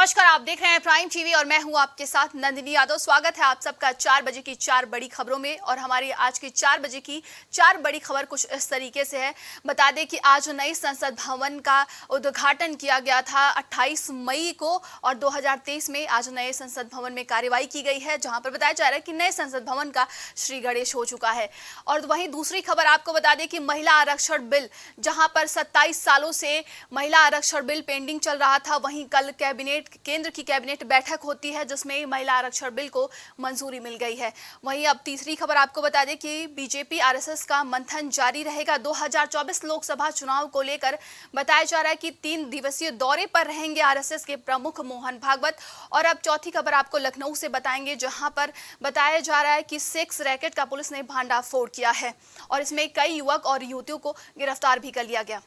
नमस्कार, आप देख रहे हैं प्राइम टीवी और मैं हूं आपके साथ नंदिनी यादव। स्वागत है आप सबका 4 बजे की 4 बड़ी खबरों में। और हमारी आज की 4 बजे की 4 बड़ी खबर कुछ इस तरीके से है। बता दें कि आज नई संसद भवन का उद्घाटन किया गया था 28 मई को और 2023 में आज नए संसद भवन में कार्यवाही की गई है, जहां पर बताया जा रहा है कि नए संसद भवन का श्री गणेश हो चुका है। और वहीं दूसरी खबर आपको बता दें कि महिला आरक्षण बिल, जहां पर 27 सालों से महिला आरक्षण बिल पेंडिंग चल रहा था, वहीं कल केंद्र की कैबिनेट बैठक होती है जिसमें महिला आरक्षण बिल को मंजूरी मिल गई है। वहीं अब तीसरी खबर आपको बता दें कि बीजेपी आरएसएस का मंथन जारी रहेगा 2024 लोकसभा चुनाव को लेकर। बताया जा रहा है कि 3 दिवसीय दौरे पर रहेंगे आरएसएस के प्रमुख मोहन भागवत। और अब चौथी खबर आपको लखनऊ से बताएंगे, जहां पर बताया जा रहा है कि सेक्स रैकेट का पुलिस ने भांडाफोड़ किया है और इसमें कई युवक और युवतियों को गिरफ्तार भी कर लिया गया।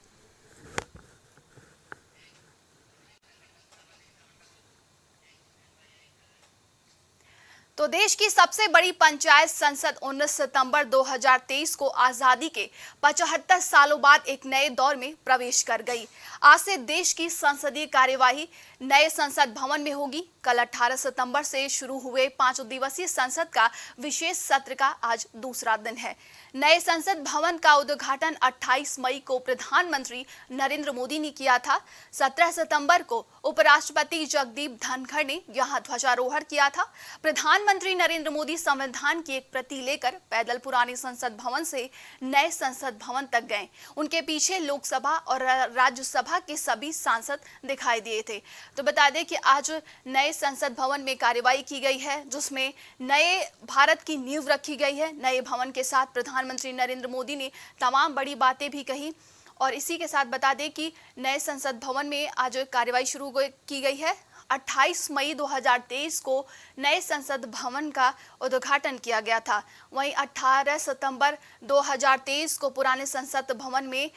तो देश की सबसे बड़ी पंचायत संसद 19 सितंबर 2023 को आजादी के 75 सालों बाद एक नए दौर में प्रवेश कर गई। आज से देश की संसदीय कार्यवाही नए संसद भवन में होगी। कल 18 सितंबर से शुरू हुए 5 दिवसीय संसद का विशेष सत्र का आज दूसरा दिन है। नए संसद भवन का उद्घाटन 28 मई को प्रधानमंत्री नरेंद्र मोदी ने किया था। 17 सितंबर को उपराष्ट्रपति जगदीप धनखड़ ने यहां ध्वजारोहण किया था। प्रधानमंत्री नरेंद्र मोदी संविधान की एक प्रति लेकर पैदल पुराने संसद भवन से नए संसद भवन तक गए। उनके पीछे लोकसभा और राज्यसभा के सभी सांसद दिखाई दिए थे। तो बता दें कि आज नए संसद भवन में कार्यवाही की गई है, जिसमें नए भारत की नींव रखी गई है। नए भवन के साथ प्रधानमंत्री नरेंद्र मोदी ने तमाम बड़ी बातें भी कही। और इसी के साथ बता दें कि नए संसद भवन में आज कार्यवाही शुरू की गई है। 28 मई 2023 को नए संसद भवन का उद्घाटन किया गया था। वहीं 18 सितंबर 2023 को पुराने संसद भवन में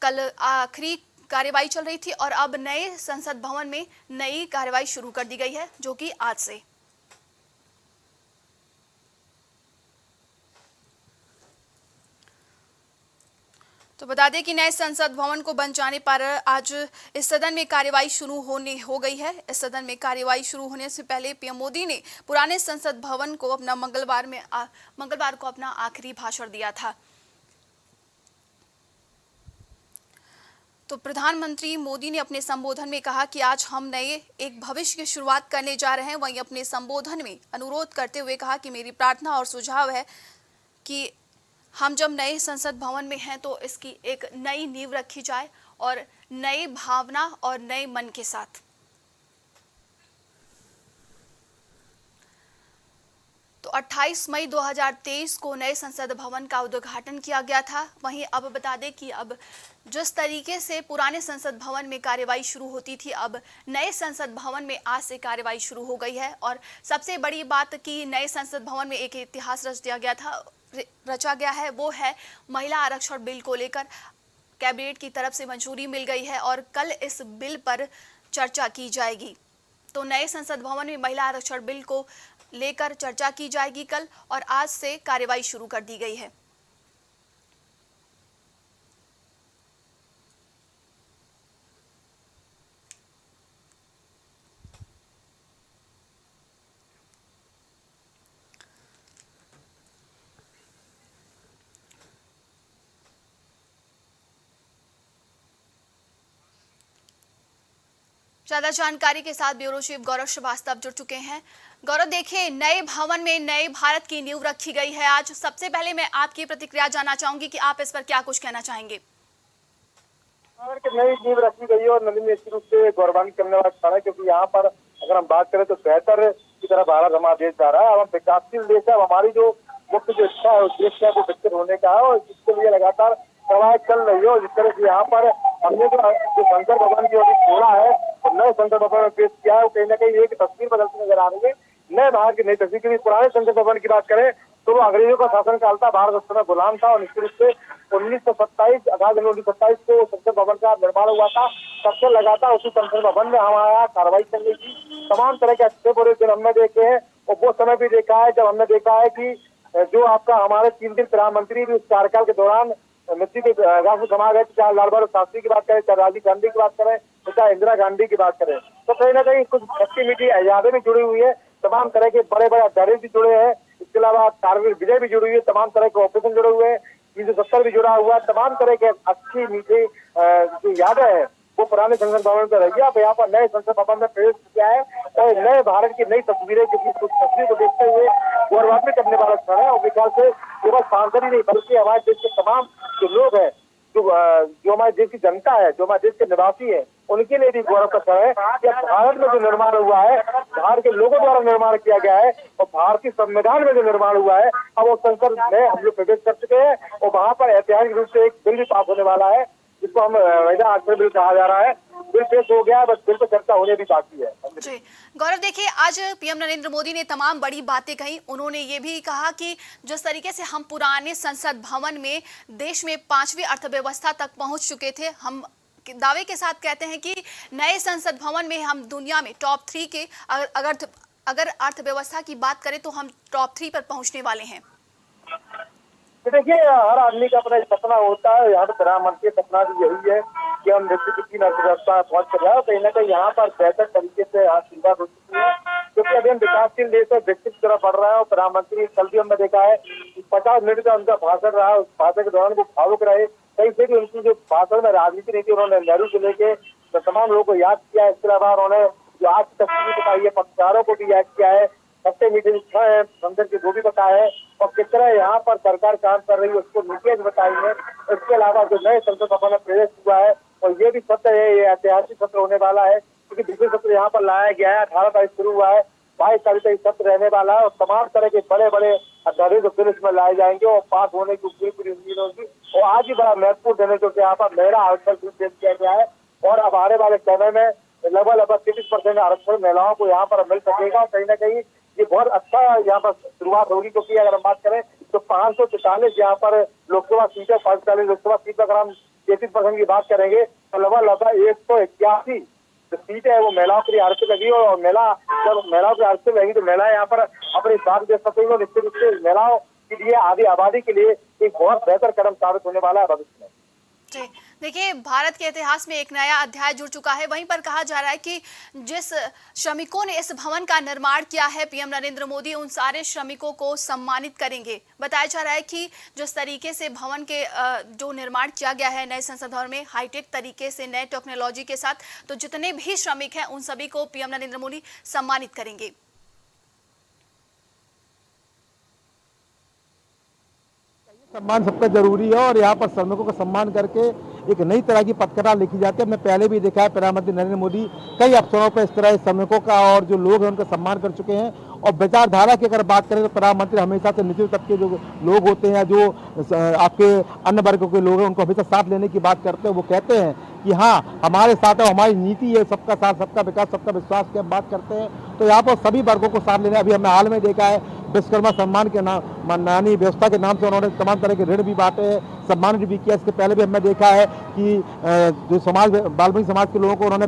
कल आखिरी कार्यवाही चल रही थी और अब नए संसद भवन में नई कार्यवाही शुरू कर दी गई है, जो कि आज से। तो बता दें कि नए संसद भवन को बन जाने पर आज इस सदन में कार्यवाही शुरू हो गई है। इस सदन में कार्यवाही शुरू होने से पहले पीएम मोदी ने पुराने संसद भवन को अपना मंगलवार को अपना आखिरी भाषण दिया था। तो प्रधानमंत्री मोदी ने अपने संबोधन में कहा कि आज हम नए एक भविष्य की शुरुआत करने जा रहे हैं। वहीं अपने संबोधन में अनुरोध करते हुए कहा कि मेरी प्रार्थना और सुझाव है कि हम जब नए संसद भवन में हैं तो इसकी एक नई नींव रखी जाए और नई भावना और नए मन के साथ। तो 28 मई 2023 को नए संसद भवन का उद्घाटन किया गया था। वहीं अब बता दें कि अब जिस तरीके से पुराने संसद भवन में कार्यवाही शुरू होती थी, अब नए संसद भवन में आज से कार्यवाही शुरू हो गई है। और सबसे बड़ी बात कि नए संसद भवन में एक इतिहास रचा गया है, वो है महिला आरक्षण बिल को लेकर कैबिनेट की तरफ से मंजूरी मिल गई है और कल इस बिल पर चर्चा की जाएगी। तो नए संसद भवन में महिला आरक्षण बिल को लेकर चर्चा की जाएगी कल, और आज से कार्यवाही शुरू कर दी गई है। ज्यादा जानकारी के साथ ब्यूरो चीफ गौरव श्रीवास्तव जुड़ चुके हैं। गौरव, देखिए, नए भवन में नए भारत की नींव रखी गई है आज। सबसे पहले मैं आपकी प्रतिक्रिया जानना चाहूंगी कि आप इस पर क्या कुछ कहना चाहेंगे। नई नींव रखी गई है और नदी निश्चित रूप से गौरवान्वित करने वाला स्थान है, क्योंकि यहाँ पर अगर हम बात करें तो बेहतर की तरह भारत हमारा देश जा रहा है। अब हम विकासशील देश है। हमारी जो मुख्य जो इच्छा है उस देश का वो विकसित होने का है और जिसके लिए लगातार कवायद चल रही है। और जिस तरह से यहाँ पर हमने जो संसद भवन की ओर छोड़ा है और नए संसद भवन में पेश किया है, वो कहीं ना कहीं एक तस्वीर बदलती नजर आ रही है। नए भारत की नई तस्वीर के पुराने संसद भवन की बात करें तो वो अंग्रेजों का शासन काल था, भारत उस समय गुलाम था। और निश्चित रूप से 18 जनवरी 1927 को संसद भवन का निर्माण हुआ था। तब से लगातार उसी संसद भवन में हमारे यहाँ कार्रवाई चल रही थी। तमाम तरह के अच्छे बुरे दिन हमने देखे हैं और वो समय भी देखा है जब हमने देखा है कि जो आपका हमारे 3 दिन प्रधानमंत्री भी उस कार्यकाल के दौरान मृत्यु के घाट में समा गए, चाहे लाल बहादुर शास्त्री की बात करें, चाहे राजीव गांधी की बात करें, तो चाहे इंदिरा गांधी की बात करें, तो कहीं ना कहीं कुछ खट्टी मीठी यादें भी जुड़ी हुई है, तमाम तरह के बड़े बड़े अध्यादेश भी जुड़े हैं, इसके अलावा कारगिल विजय भी जुड़ी हुई है, तमाम तरह के ऑपरेशन जुड़े हुए हैं, 370 भी जुड़ा हुआ है, तमाम तरह के अच्छी मीठी जो यादें हैं वो पुराने संसद भवन में रही है। अब यहाँ पर नए संसद भवन में प्रवेश किया है और नए भारत की नई तस्वीरें, जिसकी कुछ तस्वीर को देखते हुए गौरवान्वित करने वाला क्षण है। और विकास से केवल सांसद ही नहीं बल्कि हमारे देश के तमाम जो लोग हैं, जो हमारे देश की जनता है, जो हमारे देश के निवासी है, उनके लिए भी गौरव का क्षण है कि भारत में जो निर्माण हुआ है, भारत के लोगों द्वारा निर्माण किया गया है और भारतीय संविधान में जो निर्माण हुआ है, अब वो संसद में हम लोग प्रवेश कर चुके हैं और वहां पर ऐतिहासिक रूप से एक बिल भी पास होने वाला है, जिसको हम आश्रय बिल कहा जा रहा है। बिल पेश हो गया है, बस बिल पर चर्चा होने भी बाकी है। जी गौरव, देखिए आज पीएम नरेंद्र मोदी ने तमाम बड़ी बातें कही। उन्होंने ये भी कहा कि जिस तरीके से हम पुराने संसद भवन में देश में 5वीं अर्थव्यवस्था तक पहुंच चुके थे, हम दावे के साथ कहते हैं कि नए संसद भवन में हम दुनिया में टॉप 3 के अगर अर्थव्यवस्था की बात करें तो हम टॉप 3 पर पहुंचने वाले हैं। तो देखिए, हर आदमी का अपना सपना होता है। यहाँ पर प्रधानमंत्री सपना भी यही है कि हम विश्व की 3 अर्थव्यवस्था पहुंच कर रहे हैं। कहीं ना कहीं यहाँ पर बेहतर तरीके से शुरुआत हो चुकी है, क्योंकि अभी हम विकासशील देश से विकसित की तरफ बढ़ रहे हैं। और प्रधानमंत्री कल भी हमने देखा है 50 मिनट का उनका भाषण रहा, उस भाषण के दौरान वो भावुक रहे। कहीं से भी उनकी जो भाषण में राजनीति नहीं थी, उन्होंने नेहरू से लेके तमाम लोगों को याद किया। इसके अलावा उन्होंने जो आज तस्वीर बताई है, पत्रकारों को भी याद किया है, खट्टे मीठे है, संसद के जो भी बताया है और किस तरह यहाँ पर सरकार काम कर रही है उसको नीतियां बताई है। इसके अलावा जो नए संसद भवन में प्रवेश हुआ है और ये भी सत्र है, ये ऐतिहासिक सत्र होने वाला है, क्योंकि दूसरे सत्र यहाँ पर लाया गया है। 18 तारीख शुरू हुआ है, 22 तारीख तक सत्र रहने वाला है और तमाम तरह के बड़े बड़े अध्यादेश बिल इसमें लाए जाएंगे और पास होने की पूरी उम्मीद होगी। और आज ही बड़ा महत्वपूर्ण दिन है, क्योंकि यहाँ पर महिला आरक्षण पेश किया गया है और अब आने वाले समय में लगभग 33% आरक्षण महिलाओं को यहाँ पर मिल सकेगा। कहीं ना कहीं ये बहुत अच्छा यहाँ पर शुरुआत होगी, क्योंकि अगर हम बात करें तो 544 यहाँ पर लोकसभा सीटें, 540 लोकसभा सीट, अगर हम 33% की बात करेंगे तो लगभग 181 जो सीटें है वो महिलाओं के लिए आरक्षित लगी। और जब महिलाओं की आरक्षित लगी तो महिलाएं यहाँ पर अपनी बात दे सकेंगे और निश्चित रूप से महिलाओं के लिए, आधी आबादी के लिए एक बहुत बेहतर कदम साबित होने वाला है भविष्य में। जी देखिए, भारत के इतिहास में एक नया अध्याय जुड़ चुका है। वहीं पर कहा जा रहा है कि जिस श्रमिकों ने इस भवन का निर्माण किया है, पीएम नरेंद्र मोदी उन सारे श्रमिकों को सम्मानित करेंगे। बताया जा रहा है कि जिस तरीके से भवन के जो निर्माण किया गया है नए संसद भवन में, हाईटेक तरीके से, नए टेक्नोलॉजी के साथ, तो जितने भी श्रमिक हैं उन सभी को पीएम नरेंद्र मोदी सम्मानित करेंगे। सम्मान सबका जरूरी है और यहाँ पर श्रमिकों का सम्मान करके एक नई तरह की पथकथा लिखी जाती है। हमने पहले भी देखा है, प्रधानमंत्री नरेंद्र मोदी कई अवसरों पर इस तरह श्रमिकों का और जो लोग हैं उनका सम्मान कर चुके हैं। और विचारधारा की अगर बात करें तो प्रधानमंत्री हमेशा से निचले तबके जो लोग होते हैं, जो आपके अन्य वर्गों के लोग हैं, उनको हमेशा साथ लेने की बात करते हैं। वो कहते हैं कि हाँ हमारे साथ है, हमारी नीति है सबका साथ, सबका विकास, सबका विश्वास की हम बात करते हैं। तो यहाँ पर सभी वर्गों को साथ लेना, अभी हमने हाल में देखा है विश्वकर्मा सम्मान के नाम नानी व्यवस्था के नाम से उन्होंने तमाम तरह के ऋण भी बांटे हैं, सम्मानित भी किया। इसके पहले भी हमने देखा है कि जो समाज बाल्मीकि समाज के लोगों को उन्होंने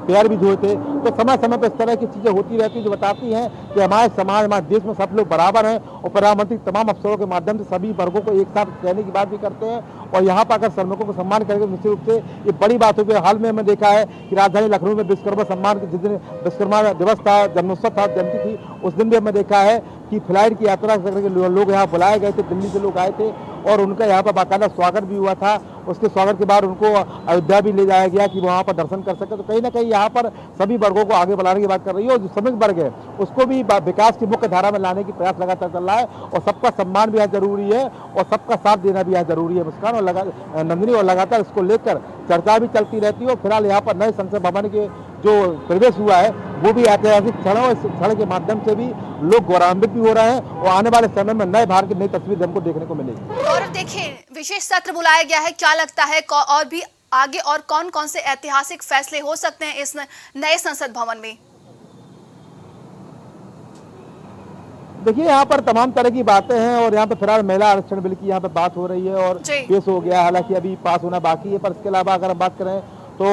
पैर भी धोए थे। तो समय समय पर इस तरह की चीजें होती रहती हैं जो बताती हैं कि हमारे समाज, हमारे देश में सब लोग बराबर हैं। और प्रधानमंत्री तमाम अवसरों के माध्यम से सभी वर्गों को एक साथ कहने की बात भी करते हैं। और यहाँ पर अगर श्रमिकों को सम्मान करेंगे तो निश्चित रूप से ये बड़ी बात होगी। हाल में हमने देखा है कि राजधानी लखनऊ में विश्वकर्मा सम्मान, जिस दिन विश्वकर्मा दिवस था, जन्मोत्सव था, जयंती थी, उस दिन भी हमने देखा है कि फ्लाइट की यात्रा करके लोग यहाँ बुलाए गए थे, दिल्ली से लोग आए थे और उनका यहाँ पर बाकायदा स्वागत भी हुआ था। उसके स्वागत के बाद उनको अयोध्या भी ले जाया गया कि वहाँ पर दर्शन कर सके। तो कहीं ना कहीं यहाँ पर सभी वर्गों को आगे बढ़ाने की बात कर रही है और जो श्रमिक वर्ग है उसको भी विकास की मुख्य धारा में लाने की प्रयास लगातार चल रहा है। और सबका सम्मान भी यहाँ जरूरी है और सबका साथ देना भी यहाँ जरूरी है मुस्कान और नंदिनी। और लगातार इसको लेकर चर्चा भी चलती रहती है। और फिलहाल यहाँ पर नए संसद भवन के जो प्रवेश हुआ है वो भी ऐतिहासिक क्षण है। इस क्षण के माध्यम से भी लोग गौरवान्वित भी हो रहे हैं और आने वाले समय में नए भारत की नई तस्वीर हमको देखने को मिलेगी। और देखिए, विशेष सत्र बुलाया गया है, क्या लगता है और भी आगे और कौन कौन से ऐतिहासिक फैसले हो सकते हैं इस नए संसद भवन में? देखिए, यहाँ पर तमाम तरह की बातें हैं और यहाँ पर फिलहाल महिला आरक्षण बिल की यहाँ पर बात हो रही है और पेश हो गया, हालांकि अभी पास होना बाकी है। पर इसके अलावा अगर हम बात करें तो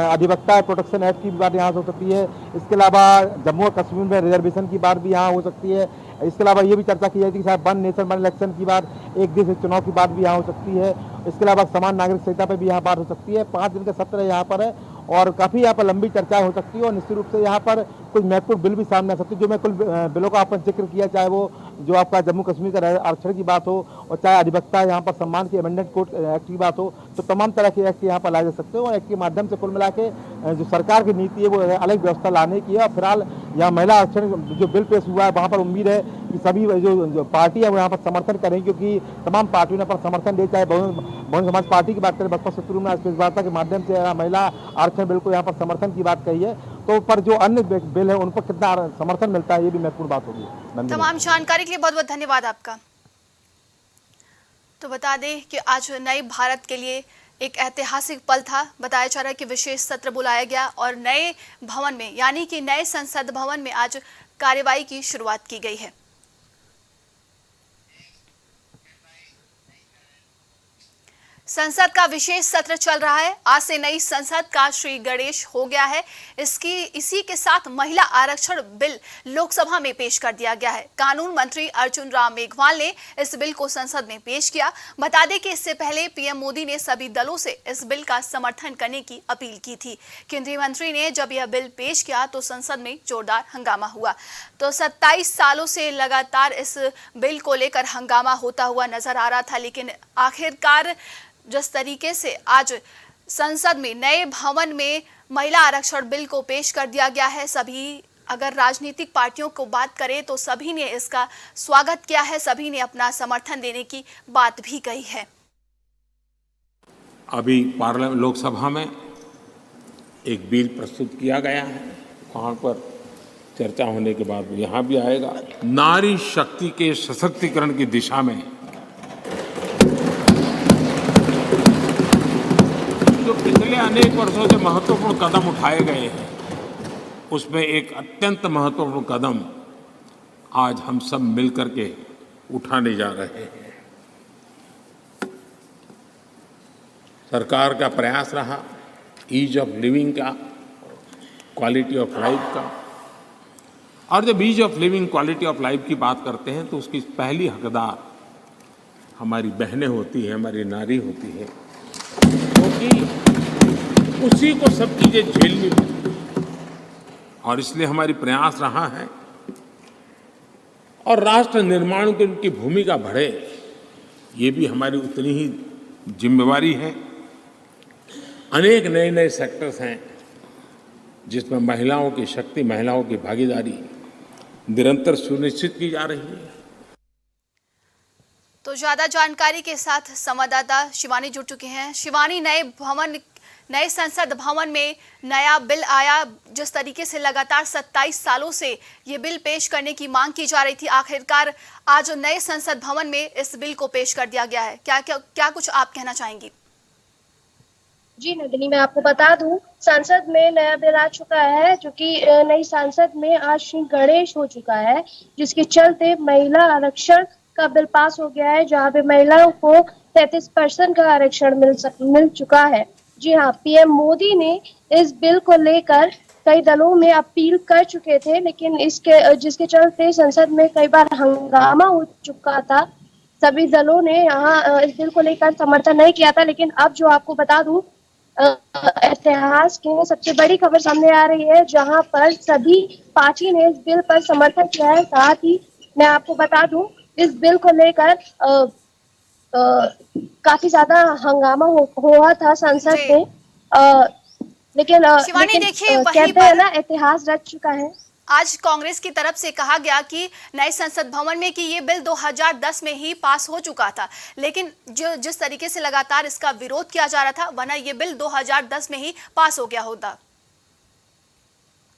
अधिवक्ता प्रोटेक्शन एक्ट की बात यहाँ हो सकती है। इसके अलावा जम्मू और कश्मीर में रिजर्वेशन की बात भी यहाँ हो सकती है। इसके अलावा ये भी चर्चा की जाती है कि शायद वन नेशन वन इलेक्शन की बात, एक देश एक चुनाव की बात भी यहाँ हो सकती है। इसके अलावा समान नागरिक संहिता पर भी यहाँ बात हो सकती है। 5 दिन का सत्र यहाँ पर है और काफ़ी यहाँ पर लंबी चर्चा हो सकती है और निश्चित रूप से यहाँ पर कुछ महत्वपूर्ण बिल भी सामने आ सकते हैं। जो मैं कुल बिलों का आपने जिक्र किया, चाहे वो जो आपका जम्मू कश्मीर का आरक्षण की बात हो और चाहे अधिवक्ता यहाँ पर सम्मान की अमेंडमेंट कोड एक्ट की बात हो, तो तमाम तरह के एक्ट यहाँ पर लाए जा सकते हो और एक्ट के माध्यम से कुल मिला के जो सरकार की नीति है वो अलग व्यवस्था लाने की है। और फिलहाल यहाँ महिला आरक्षण जो बिल पेश हुआ है वहाँ पर उम्मीद है कि सभी जो पार्टी है वो यहाँ पर समर्थन करेंगे, क्योंकि तमाम पार्टियों ने पर समर्थन दिया, चाहे बहुजन समाज पार्टी की बात करें, बसपा शत्रु में वार्ता के माध्यम से महिला आरक्षण बिल को यहाँ पर समर्थन की बात कही है। तो पर जो अन्य बिल है उन पर कितना समर्थन मिलता है ये भी महत्वपूर्ण बात होगी। तमाम जानकारी के लिए बहुत बहुत धन्यवाद आपका। तो बता दें कि आज नए भारत के लिए एक ऐतिहासिक पल था। बताया जा रहा है कि विशेष सत्र बुलाया गया और नए भवन में यानी कि नए संसद भवन में आज कार्यवाही की शुरुआत की गई है। संसद का विशेष सत्र चल रहा है। आज से नई संसद का श्री गणेश हो गया है। इसी के साथ महिला आरक्षण बिल लोकसभा में पेश कर दिया गया है। कानून मंत्री अर्जुन राम मेघवाल ने इस बिल को संसद में पेश किया। बता दें कि इससे पहले पीएम मोदी ने सभी दलों से इस बिल का समर्थन करने की अपील की थी। केंद्रीय मंत्री ने जब यह बिल पेश किया तो संसद में जोरदार हंगामा हुआ। तो 27 सालों से लगातार इस बिल को लेकर हंगामा होता हुआ नजर आ रहा था, लेकिन आखिरकार जिस तरीके से आज संसद में नए भवन में महिला आरक्षण बिल को पेश कर दिया गया है, सभी अगर राजनीतिक पार्टियों को बात करें तो सभी ने इसका स्वागत किया है, सभी ने अपना समर्थन देने की बात भी कही है। अभी पार्लियामेंट लोकसभा में एक बिल प्रस्तुत किया गया है, वहाँ पर चर्चा होने के बाद यहाँ भी आएगा। नारी शक्ति के सशक्तिकरण की दिशा में जो पिछले अनेक वर्षों से महत्वपूर्ण कदम उठाए गए हैं, उसमें एक अत्यंत महत्वपूर्ण कदम आज हम सब मिलकर के उठाने जा रहे हैं। सरकार का प्रयास रहा ईज ऑफ लिविंग का, क्वालिटी ऑफ लाइफ का, और जब ease of living quality of life की बात करते हैं तो उसकी पहली हकदार हमारी बहनें होती हैं, हमारी नारी होती है, क्योंकि उसी को सब चीजें झेलनी होती है। और इसलिए हमारी प्रयास रहा है और राष्ट्र निर्माण की उनकी भूमिका बढ़े, ये भी हमारी उतनी ही जिम्मेवारी है। अनेक नए नए सेक्टर्स हैं जिसमें महिलाओं की शक्ति, महिलाओं की भागीदारी निरंतर सुनिश्चित की जा रही है। तो ज्यादा जानकारी के साथ संवाददाता शिवानी जुड़ चुके हैं। शिवानी, नए संसद भवन में नया बिल आया, जिस तरीके से लगातार 27 सालों से ये बिल पेश करने की मांग की जा रही थी, आखिरकार आज नए संसद भवन में इस बिल को पेश कर दिया गया है। क्या कुछ आप कहना चाहेंगी? जी नंदिनी, मैं आपको बता दूं, संसद में नया बिल आ चुका है, जो कि नई संसद में आज श्री गणेश हो चुका है, जिसके चलते महिला आरक्षण का बिल पास हो गया है, जहां पे महिलाओं को 33% का आरक्षण मिल चुका है। जी हाँ, पीएम मोदी ने इस बिल को लेकर कई दलों में अपील कर चुके थे, लेकिन जिसके चलते संसद में कई बार हंगामा हो चुका था। सभी दलों ने यहाँ इस बिल को लेकर समर्थन नहीं किया था। लेकिन अब जो आपको बता दूं, इतिहास की सबसे बड़ी खबर सामने आ रही है, जहां पर सभी पार्टी ने इस बिल पर समर्थन किया है। साथ ही मैं आपको बता दूं, इस बिल को लेकर काफी ज्यादा हंगामा हुआ था संसद में, लेकिन कहते हैं ना, इतिहास रच चुका है। आज कांग्रेस की तरफ से कहा गया कि नए संसद भवन में कि ये बिल 2010 में ही पास हो चुका था, लेकिन जिस तरीके से लगातार इसका विरोध किया जा रहा था, वरना ये बिल 2010 में ही पास हो गया होता।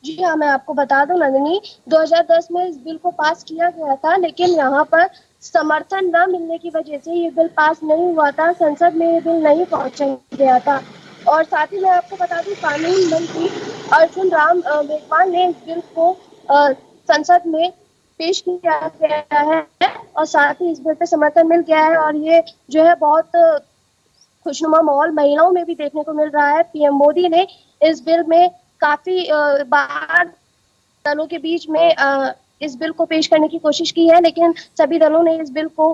जी हाँ, मैं आपको बता दूं नंदिनी, 2010 में इस बिल को पास किया गया था, लेकिन यहाँ पर समर्थन न मिलने की वजह से ये बिल पास नहीं हुआ था, संसद में ये बिल नहीं पहुंच गया था। और साथ ही मैं आपको बता दूं, कानून मंत्री अर्जुन राम मेघवाल ने इस बिल को संसद में पेश किया गया है और साथ ही इस बिल पे समर्थन मिल गया है। और ये जो है बहुत खुशनुमा माहौल महिलाओं में भी देखने को मिल रहा है। पीएम मोदी ने इस बिल में काफी बार दलों के बीच में इस बिल को पेश करने की कोशिश की है, लेकिन सभी दलों ने इस बिल को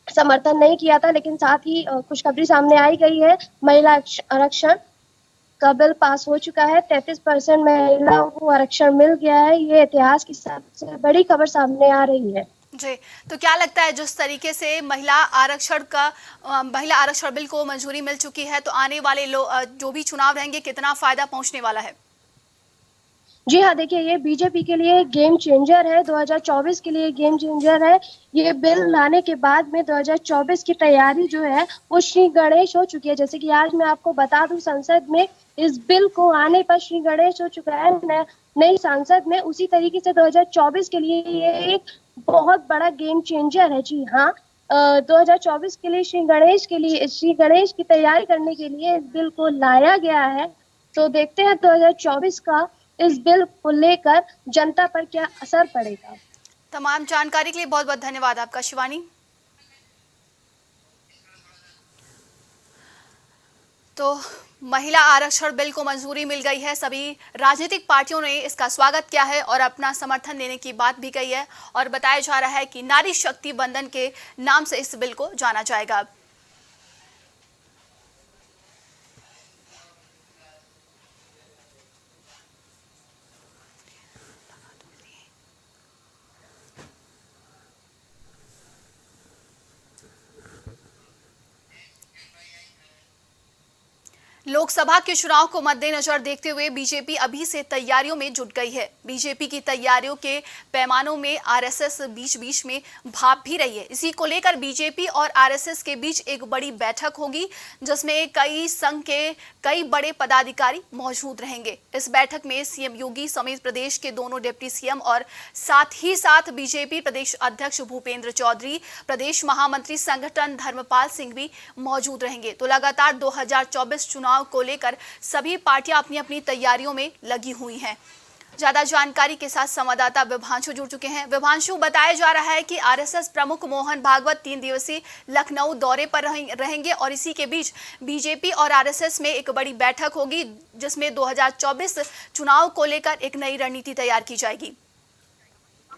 समर्थन नहीं किया था। लेकिन साथ ही खुशखबरी सामने आई गई है, महिला आरक्षण का बिल पास हो चुका है। 33% महिलाओं को आरक्षण मिल गया है। ये इतिहास की सबसे बड़ी खबर सामने आ रही है। जी, तो क्या लगता है जिस तरीके से महिला आरक्षण बिल को मंजूरी मिल चुकी है, तो आने वाले जो भी चुनाव रहेंगे कितना फायदा पहुंचने वाला है? जी हाँ, देखिए ये बीजेपी के लिए गेम चेंजर है, 2024 के लिए गेम चेंजर है। ये बिल लाने के बाद में 2024 की तैयारी जो है वो श्री गणेश हो चुकी है। जैसे कि आज मैं आपको बता दूं, संसद में इस बिल को आने पर श्री गणेश हो चुका है नई संसद में। उसी तरीके से 2024 के लिए ये एक बहुत बड़ा गेम चेंजर है। जी हाँ, 2024 के लिए श्री गणेश की तैयारी करने के लिए इस बिल को लाया गया है। तो देखते हैं 2024 का इस बिल को लेकर जनता पर क्या असर पड़ेगा। तमाम जानकारी के लिए बहुत बहुत धन्यवाद आपका शिवानी। तो महिला आरक्षण बिल को मंजूरी मिल गई है। सभी राजनीतिक पार्टियों ने इसका स्वागत किया है और अपना समर्थन देने की बात भी कही है और बताया जा रहा है कि नारी शक्ति बंधन के नाम से इस बिल को जाना जाएगा। लोकसभा के चुनाव को मद्देनजर देखते हुए बीजेपी अभी से तैयारियों में जुट गई है। बीजेपी की तैयारियों के पैमानों में आरएसएस बीच बीच में भाप भी रही है। इसी को लेकर बीजेपी और आरएसएस के बीच एक बड़ी बैठक होगी, जिसमें कई संघ के कई बड़े पदाधिकारी मौजूद रहेंगे। इस बैठक में सीएम योगी समेत प्रदेश के दोनों डिप्टी सीएम और साथ ही साथ बीजेपी प्रदेश अध्यक्ष भूपेंद्र चौधरी, प्रदेश महामंत्री संगठन धर्मपाल सिंह भी मौजूद रहेंगे। तो लगातार 2024 चुनाव को लेकर सभी पार्टियां अपनी अपनी तैयारियों में लगी हुई हैं। ज्यादा जानकारी के साथ संवाददाता विभांशु जुड़ चुके हैं। विभांशु, बताया जा रहा है कि आरएसएस प्रमुख मोहन भागवत 3 दिवसीय लखनऊ दौरे पर रहेंगे और इसी के बीच बीजेपी और आरएसएस में एक बड़ी बैठक होगी, जिसमें 2024 चुनाव को लेकर एक नई रणनीति तैयार की जाएगी।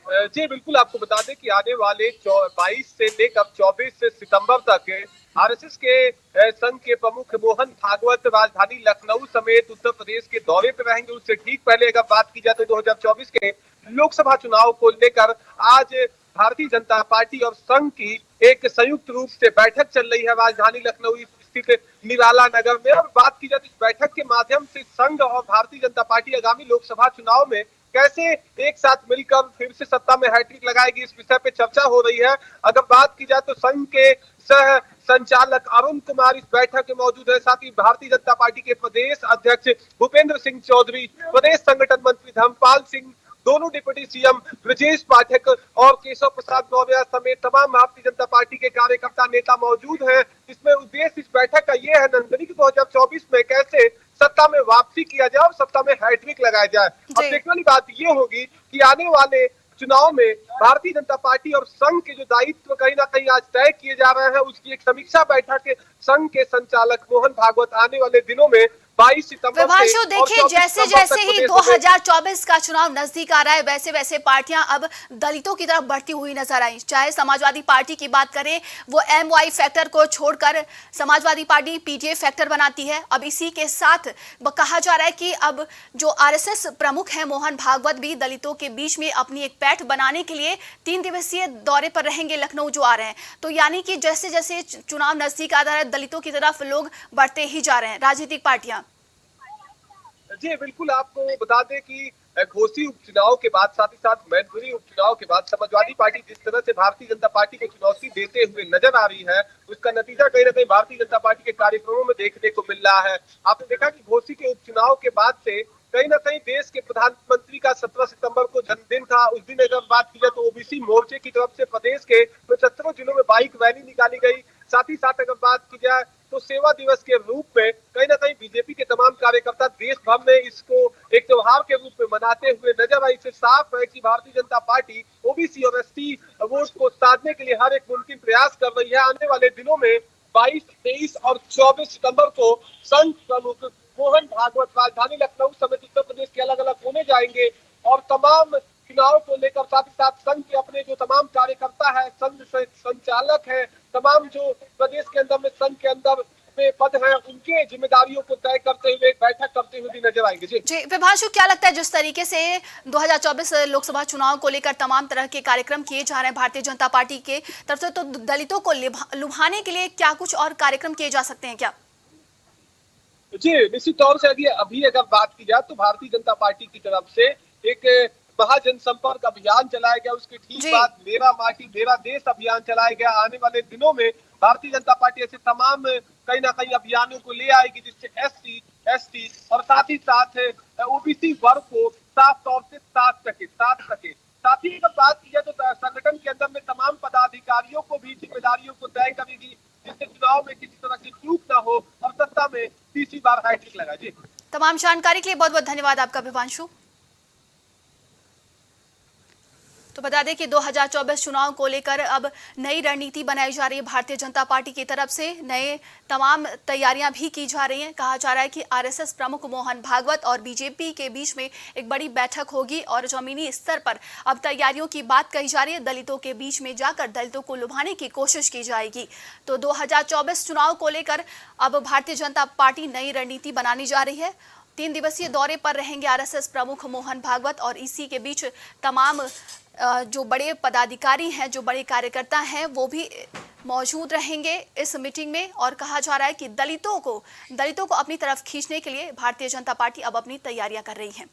जी बिल्कुल, आपको बता दें कि आने वाले 22 से लेकर 24 सितंबर तक आरएसएस के संघ के प्रमुख मोहन भागवत राजधानी लखनऊ समेत उत्तर प्रदेश के दौरे पर रहेंगे। उससे ठीक पहले अगर बात की जाए तो 2024 के लोकसभा चुनाव को लेकर आज भारतीय जनता पार्टी और संघ की एक संयुक्त रूप से बैठक चल रही है राजधानी लखनऊ स्थित निराला नगर में। और बात की जाए तो इस बैठक के माध्यम से संघ और भारतीय जनता पार्टी आगामी लोकसभा चुनाव में कैसे एक साथ मिलकर फिर से सत्ता में हैट्रिक लगाएगी, इस विषय पे चर्चा हो रही है। अगर बात की जाए तो संघ के सह संचालक अरुण कुमार इस बैठक में मौजूद है। साथ ही भारतीय जनता पार्टी के प्रदेश अध्यक्ष भूपेंद्र सिंह चौधरी, प्रदेश संगठन मंत्री धर्मपाल सिंह, दोनों डिप्टी सीएम ब्रजेश पाठक और केशव प्रसाद मौर्य समेत तमाम भारतीय जनता पार्टी के कार्यकर्ता नेता मौजूद हैं। इसमें उद्देश्य इस बैठक का ये है नंदनी की 2024 में कैसे सत्ता में वापसी किया जाए और सत्ता में हैट्रिक लगाया जाए। अब देखने वाली बात ये होगी कि आने वाले चुनाव में भारतीय जनता पार्टी और संघ के जो दायित्व कहीं ना कहीं आज तय किए जा रहे हैं, उसकी एक समीक्षा बैठक संघ के संचालक मोहन भागवत आने वाले दिनों में 22 सितंबर विभांशु, देखिए जैसे जैसे ही 2024 का चुनाव नजदीक आ रहा है, वैसे वैसे पार्टियां अब दलितों की तरफ बढ़ती हुई नजर आई। चाहे समाजवादी पार्टी की बात करें, वो MY फैक्टर को छोड़कर समाजवादी पार्टी PTA फैक्टर बनाती है। अब इसी के साथ कहा जा रहा है कि अब जो RSS प्रमुख है मोहन भागवत भी दलितों के बीच में अपनी एक पैठ बनाने के लिए 3 दिवसीय दौरे पर रहेंगे, लखनऊ जो आ रहे हैं। तो यानी कि जैसे जैसे चुनाव नजदीक आ रहा है, दलितों की तरफ लोग बढ़ते ही जा रहे हैं, राजनीतिक पार्टियां। जी बिल्कुल, आपको बता दें कि घोसी उपचुनाव के बाद साथ ही साथ मैनपुरी उपचुनाव के बाद समाजवादी पार्टी जिस तरह से भारतीय जनता पार्टी को चुनौती देते हुए नजर आ रही है, उसका नतीजा कहीं ना कहीं भारतीय जनता पार्टी के कार्यक्रमों में देखने को मिल रहा है। आपने देखा कि घोसी के उपचुनाव के बाद से कहीं ना कहीं देश के प्रधानमंत्री का 17 सितंबर को जन्मदिन था। उस दिन अगर बात की जाए तो ओबीसी मोर्चे की तरफ से प्रदेश के 75 जिलों में बाइक रैली निकाली गई। साथ ही साथ अगर बात की जाए तो सेवा दिवस के रूप में कहीं ना कहीं बीजेपी के तमाम कार्यकर्ता देश भर में इसको एक त्योहार के रूप में मनाते हुए नजर आई। इससे साफ है कि भारतीय जनता पार्टी ओबीसी और एसटी वोट को साधने के लिए हर एक मुमकिन प्रयास कर रही है। आने वाले दिनों में 22, 23 और 24 सितंबर को संघ प्रमुख मोहन भागवत राजधानी लखनऊ समेत उत्तर प्रदेश के अलग अलग कोने जाएंगे और तमाम चुनाव को लेकर, साथ ही साथ संघ के अपने जो तमाम कार्यकर्ता है, संघ संचालक है, तमाम जो प्रदेश के अंदर में संघ के अंदर में पद हैं, उनके जिम्मेदारियों को तय करते हुए एक बैठक करते हुए भी नजर आएंगे। जी विभांशु, क्या लगता है जिस तरीके से 2024 लोकसभा चुनाव को लेकर तमाम तरह के कार्यक्रम किए जा रहे हैं भारतीय जनता पार्टी के तरफ से, तो दलितों को लुभाने के लिए क्या कुछ और कार्यक्रम किए जा सकते हैं क्या? जी निश्चित तौर से अभी अगर बात की जाए तो भारतीय जनता पार्टी की तरफ से एक महाजनसंपर्क अभियान चलाया गया। उसके ठीक बाद मेरा माटी मेरा देश अभियान चलाया गया। आने वाले दिनों में भारतीय जनता पार्टी ऐसे तमाम कहीं ना कहीं अभियानों को ले आएगी जिससे SC, ST और साथ ही साथ OBC वर्ग को साफ तौर से साथ सके। साथ ही अगर बात की जाए तो संगठन के अंदर में तमाम पदाधिकारियों को भी जिम्मेदारियों को तय करेगी जिससे चुनाव में किसी तरह की चूक ना हो और सत्ता में तीसरी बार हैट्रिक लगा। जी तमाम जानकारी के लिए बहुत बहुत धन्यवाद आपका विभांशु। तो बता दें कि 2024 चुनाव को लेकर अब नई रणनीति बनाई जा रही है भारतीय जनता पार्टी की तरफ से। नए तमाम तैयारियां भी की जा रही हैं। कहा जा रहा है कि RSS प्रमुख मोहन भागवत और BJP के बीच में एक बड़ी बैठक होगी और जमीनी स्तर पर अब तैयारियों की बात कही जा रही है। दलितों के बीच में जाकर दलितों को लुभाने की कोशिश की जाएगी। तो 2024 चुनाव को लेकर अब भारतीय जनता पार्टी नई रणनीति बनाने जा रही है। 3 दिवसीय दौरे पर रहेंगे RSS प्रमुख मोहन भागवत और इसी के बीच तमाम जो बड़े पदाधिकारी हैं, जो बड़े कार्यकर्ता हैं, वो भी मौजूद रहेंगे इस मीटिंग में। और कहा जा रहा है कि दलितों को अपनी तरफ खींचने के लिए भारतीय जनता पार्टी अब अपनी तैयारियां कर रही है।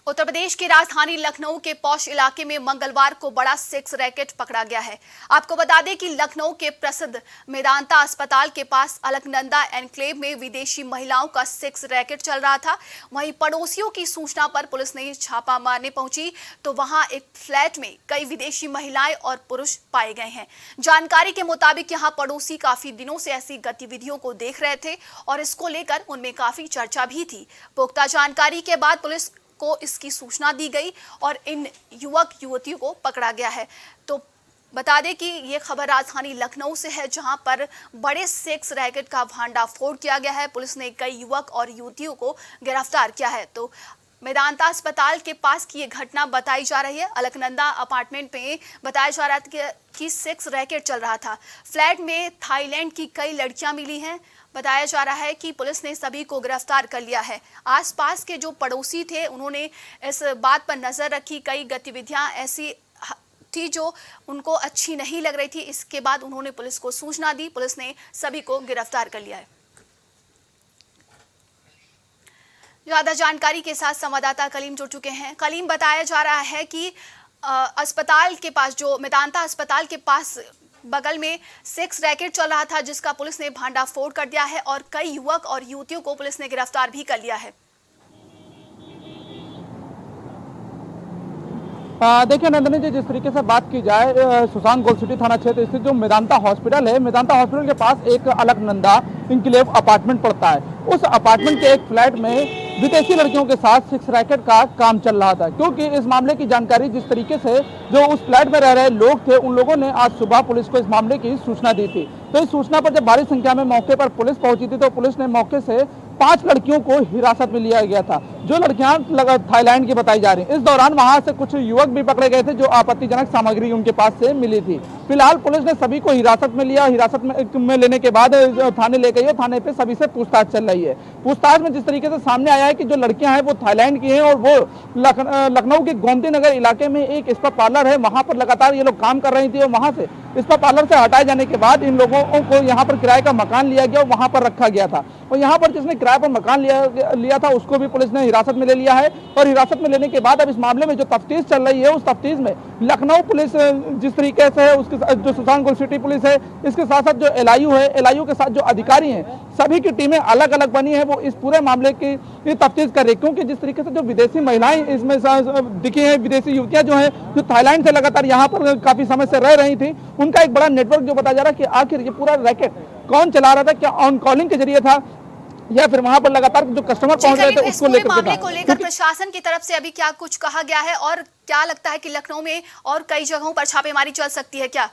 उत्तर प्रदेश की राजधानी लखनऊ के पौष इलाके में मंगलवार को बड़ा सेक्स रैकेट पकड़ा गया है। आपको बता दें कि लखनऊ के प्रसिद्ध मेदांता अस्पताल के पास अलकनंदा एनक्लेव में विदेशी महिलाओं का सेक्स रैकेट चल रहा था। वहीं पड़ोसियों की सूचना पर पुलिस ने छापा मारने पहुंची तो वहां एक फ्लैट में कई विदेशी महिलाएं और पुरुष पाए गए हैं। जानकारी के मुताबिक यहां पड़ोसी काफी दिनों से ऐसी गतिविधियों को देख रहे थे और इसको लेकर उनमें काफी चर्चा भी थी। पुख्ता जानकारी के बाद पुलिस को इसकी सूचना दी गई और इन युवक युवतियों को पकड़ा गया है। तो बता दें कि ये खबर राजधानी लखनऊ से है जहां पर बड़े सेक्स रैकेट का भांडाफोड़ किया गया है। पुलिस ने कई युवक और युवतियों को गिरफ्तार किया है। तो मेदांता अस्पताल के पास की ये घटना बताई जा रही है। अलकनंदा अपार्टमेंट में बताया जा रहा था कि सेक्स रैकेट चल रहा था। फ्लैट में थाईलैंड की कई लड़कियां मिली हैं। बताया जा रहा है कि पुलिस ने सभी को गिरफ्तार कर लिया है। आसपास के जो पड़ोसी थे उन्होंने इस बात पर नजर रखी। कई गतिविधियां ऐसी थी जो उनको अच्छी नहीं लग रही थी। इसके बाद उन्होंने पुलिस को सूचना दी। पुलिस ने सभी को गिरफ्तार कर लिया है। ज्यादा जानकारी के साथ संवाददाता कलीम जुड़ चुके हैं। कलीम, बताया जा रहा है कि अस्पताल के पास, जो मेदांता अस्पताल के पास बगल में सेक्स रैकेट चल रहा था जिसका पुलिस ने भांडाफोड़ कर दिया है और कई युवक और युवतियों को पुलिस ने गिरफ्तार भी कर लिया है। देखिए नंदनी जी, जिस तरीके से बात की जाए सुशांत गोल्ड सिटी थाना क्षेत्र स्थित जो मेदांता हॉस्पिटल है, मेदांता हॉस्पिटल के पास एक अलकनंदा एनक्लेव अपार्टमेंट पड़ता है। उस अपार्टमेंट के एक फ्लैट में विदेशी लड़कियों के साथ सेक्स रैकेट का काम चल रहा था। क्योंकि इस मामले की जानकारी जिस तरीके से जो उस फ्लैट में रह रहे लोग थे, उन लोगों ने आज सुबह पुलिस को इस मामले की सूचना दी थी। तो इस सूचना पर जब भारी संख्या में मौके पर पुलिस पहुंची थी तो पुलिस ने मौके से 5 लड़कियों को हिरासत में लिया गया था, जो लड़कियां थाईलैंड की बताई जा रही हैं। इस दौरान वहां से कुछ युवक भी पकड़े गए थे जो आपत्तिजनक सामग्री उनके पास से मिली थी। फिलहाल पुलिस ने सभी को हिरासत में लिया। हिरासत में लेने के बाद थाने ले गई और थाने पे सभी से पूछताछ चल रही है। पूछताछ में जिस तरीके से सामने आया है कि जो लड़कियां हैं वो थाईलैंड की हैं और वो लखनऊ के गोमती नगर इलाके में एक स्पा पार्लर है, वहां पर लगातार ये लोग काम कर रही थी और वहां से स्पा पार्लर से हटाए जाने के बाद इन लोगों को यहाँ पर किराए का मकान लिया गया और वहां पर रखा गया था। और यहाँ पर जिसने किराए पर मकान लिया था उसको भी पुलिस ने हिरासत में ले लिया है। और हिरासत में लेने के बाद अब इस मामले में जो तफ्तीश चल रही है उस तफ्तीश में लखनऊ पुलिस जिस तरीके से है, उसके जो सुशांत गोल्ड सिटी पुलिस है, इसके साथ साथ जो LIU है, LIU के साथ जो अधिकारी हैं, सभी की टीमें अलग अलग बनी है। वो इस पूरे मामले की तफ्तीश कर रही है। क्योंकि जिस तरीके से जो विदेशी महिलाएं इसमें दिखी हैं, विदेशी युवतियां जो है जो थाईलैंड से लगातार यहाँ पर काफी समय से रह रही थी, उनका एक बड़ा नेटवर्क जो बताया जा रहा है कि आखिर ये पूरा रैकेट कौन चला रहा था, क्या ऑन कॉलिंग के जरिए था या फिर वहां पर लगातार जो कस्टमर पहुंच रहे थे उसको लेकर मामले को लेकर प्रशासन की तरफ से अभी क्या कुछ कहा गया है और क्या लगता है कि लखनऊ में और कई जगहों पर छापेमारी चल सकती है क्या?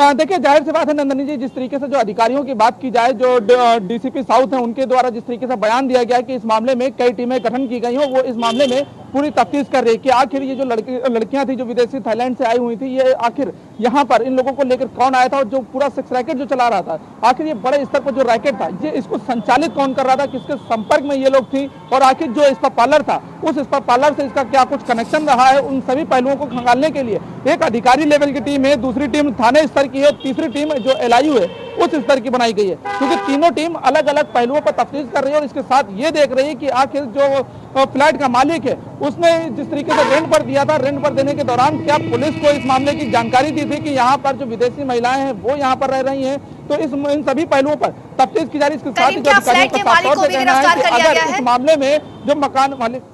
देखिए, जाहिर सी बात है नंदनी जी, जिस तरीके से जो अधिकारियों की बात की जाए, जो डीसीपी साउथ है उनके द्वारा जिस तरीके से बयान दिया गया है कि इस मामले में कई टीमें गठन की गई हो, वो इस मामले में पूरी तफ्तीश कर रही है कि आखिर ये जो लड़कियां थी जो विदेशी थाईलैंड से आई हुई थी, ये आखिर यहाँ पर इन लोगों को लेकर कौन आया था और जो पूरा सेक्स रैकेट जो चला रहा था, आखिर ये बड़े स्तर पर जो रैकेट था, ये इसको संचालित कौन कर रहा था, किसके संपर्क में ये लोग थी, और आखिर जो स्पा पार्लर था उस स्पा पार्लर से इसका क्या कुछ कनेक्शन रहा है, उन सभी पहलुओं को खंगालने के लिए एक अधिकारी लेवल की टीम है, दूसरी टीम थाने स्तर की है, तीसरी टीम जो एलआईयू है उस स्तर की बनाई गई है, क्योंकि तीनों टीम अलग अलग पहलुओं पर तफ्तीश कर रही है और इसके साथ ये देख रही है कि आखिर जो फ्लैट का मालिक है उसने जिस तरीके से रेंट पर दिया था, रेंट पर देने के दौरान क्या पुलिस को इस मामले की जानकारी दी थी कि यहाँ पर जो विदेशी महिलाएं हैं वो यहाँ पर रह रही हैं। तो इन सभी पहलुओं पर तफ्तीश की जा रही है। इसके साथ ही जो अधिकारियों का साफ तौर से कहना है कि अगर इस मामले में जो मकान मालिक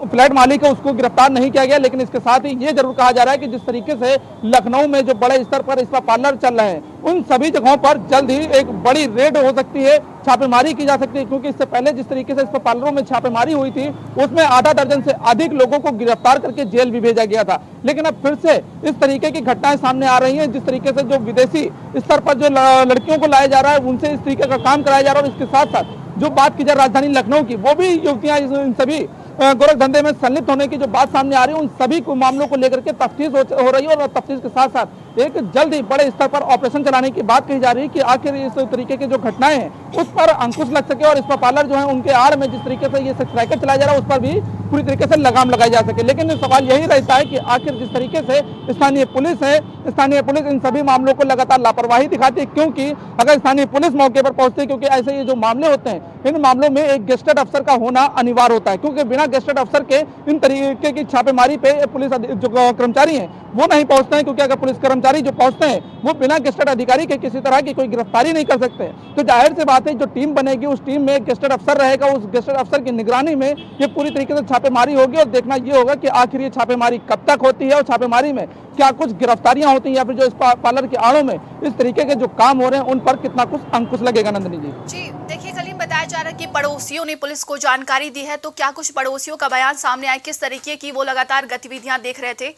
फ्लैट मालिक है उसको गिरफ्तार नहीं किया गया, लेकिन इसके साथ ही ये जरूर कहा जा रहा है कि जिस तरीके से लखनऊ में जो बड़े स्तर पर स्पा पार्लर चल रहे हैं, उन सभी जगहों पर जल्द ही एक बड़ी रेड हो सकती है, छापेमारी की जा सकती है, क्योंकि इससे पहले जिस तरीके से स्पा पार्लरों में छापेमारी हुई थी उसमें आधा दर्जन से अधिक लोगों को गिरफ्तार करके जेल भी भेजा गया था। लेकिन अब फिर से इस तरीके की घटनाएं सामने आ रही हैं, जिस तरीके से जो विदेशी स्तर पर जो लड़कियों को लाया जा रहा है उनसे इस तरीके का काम कराया जा रहा है, और इसके साथ साथ जो बात की जाए राजधानी लखनऊ की, वो भी युवतियां इन सभी गोरख धंधे में संलिप्त होने की जो बात सामने आ रही है, उन सभी को मामलों को लेकर के तफ्तीश हो रही है, और तफ्तीश के साथ साथ एक जल्द ही बड़े स्तर पर ऑपरेशन चलाने की बात कही जा रही है कि आखिर इस तरीके की जो घटनाएं हैं उस पर अंकुश लग सके और स्पा पार्लर जो है उनके आड़ में जिस तरीके से ये सेक्स रैकेट चलाया जा रहा है उस पर भी पूरी तरीके से लगाम लगाई जा सके। लेकिन सवाल यही रहता है कि आखिर जिस तरीके से स्थानीय पुलिस इन सभी मामलों को लगातार लापरवाही दिखाती है, क्योंकि अगर स्थानीय पुलिस मौके पर पहुंचती है, क्योंकि ऐसे ये जो मामले होते हैं इन मामलों में एक गेस्टेड अफसर का होना अनिवार्य होता है, क्योंकि बिना गेस्टेड अफसर के इन तरीके की छापेमारी पे पुलिस जो कर्मचारी हैं वो नहीं पहुंचते हैं, क्योंकि अगर पुलिस कर्मचारी जो पहुंचते हैं वो बिना गेस्टेड अधिकारी के किसी तरह की कोई गिरफ्तारी नहीं कर सकते। तो जाहिर सी बात है जो टीम बनेगी उस टीम में एक गेस्टेड अफसर रहेगा, उस गेस्टेड अफसर की निगरानी में ये पूरी तरीके से छापेमारी होगी, और देखना ये होगा कि आखिर ये छापेमारी कब तक होती है और छापेमारी में क्या कुछ गिरफ्तारियां होती हैं, या फिर जो इस पार्लर के आड़ों में इस तरीके के जो काम हो रहे हैं उन पर कितना कुछ अंकुश लगेगा। नंदिनी जी देखिए कलीम, बताया जा रहा है कि पड़ोसियों ने पुलिस को जानकारी दी है, तो क्या कुछ पड़ोसियों का बयान सामने आया, किस तरीके की वो लगातार गतिविधियां देख रहे थे?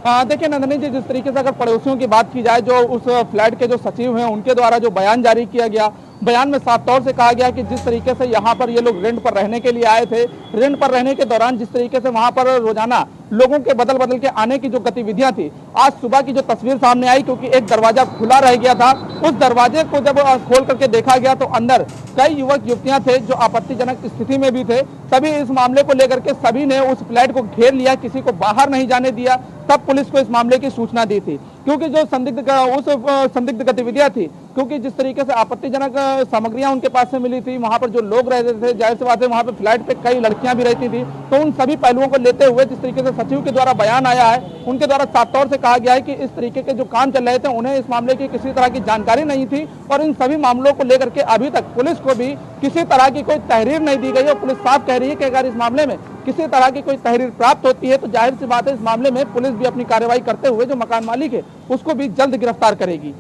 देखिए नंदनी जी, जिस तरीके से अगर पड़ोसियों की बात की जाए, जो उस फ्लैट के जो सचिव हैं उनके द्वारा जो बयान जारी किया गया, बयान में साफ तौर से कहा गया कि जिस तरीके से यहाँ पर ये लोग रेंट पर रहने के लिए आए थे, रेंट पर रहने के दौरान जिस तरीके से वहाँ पर रोजाना लोगों के बदल के आने की जो गतिविधियां थी, आज सुबह की जो तस्वीर सामने आई, क्योंकि एक दरवाजा खुला रह गया था, उस दरवाजे को जब खोल करके देखा गया तो अंदर कई युवक युवतियां थे जो आपत्तिजनक स्थिति में भी थे। तभी इस मामले को लेकर के सभी ने उस फ्लैट को घेर लिया, किसी को बाहर नहीं जाने दिया, तब पुलिस को इस मामले की सूचना दी थी, क्योंकि जो संदिग्ध गतिविधियां थी, क्योंकि जिस तरीके से आपत्तिजनक सामग्रियां उनके पास से मिली थी, वहां पर जो लोग रहते थे, जाहिर सी बात है वहां पर फ्लैट पे कई लड़कियां भी रहती थी, तो उन सभी पहलुओं को लेते हुए जिस तरीके से सचिव के द्वारा बयान आया है, उनके द्वारा साफ तौर से कहा गया है कि इस तरीके के जो काम चल रहे थे उन्हें इस मामले की किसी तरह की जानकारी नहीं थी, और इन सभी मामलों को लेकर के अभी तक पुलिस को भी किसी तरह की कोई तहरीर नहीं दी गई है। पुलिस साफ कह रही है कि अगर इस मामले में किसी तरह की कोई तहरीर प्राप्त होती है तो जाहिर सी बात है इस मामले में पुलिस भी अपनी कार्रवाई करते हुए जो मकान मालिक है उसको भी जल्द गिरफ्तार करेगी।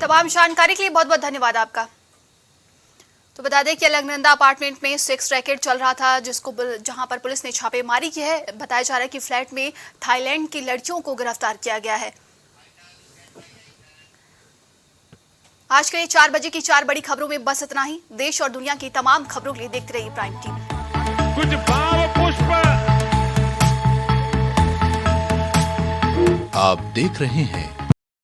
तमाम जानकारी के लिए बहुत बहुत धन्यवाद आपका। तो बता दें कि अलकनंदा अपार्टमेंट में सेक्स रैकेट चल रहा था, जहां पर पुलिस ने छापेमारी की है। बताया जा रहा है कि फ्लैट में थाईलैंड की लड़कियों को गिरफ्तार किया गया है। आज के लिए 4 बजे की 4 बड़ी खबरों में बस इतना ही। देश और दुनिया की तमाम खबरों के लिए देखते रहिए प्राइम टीवी। कुछ भाव पुष्प। आप देख रहे हैं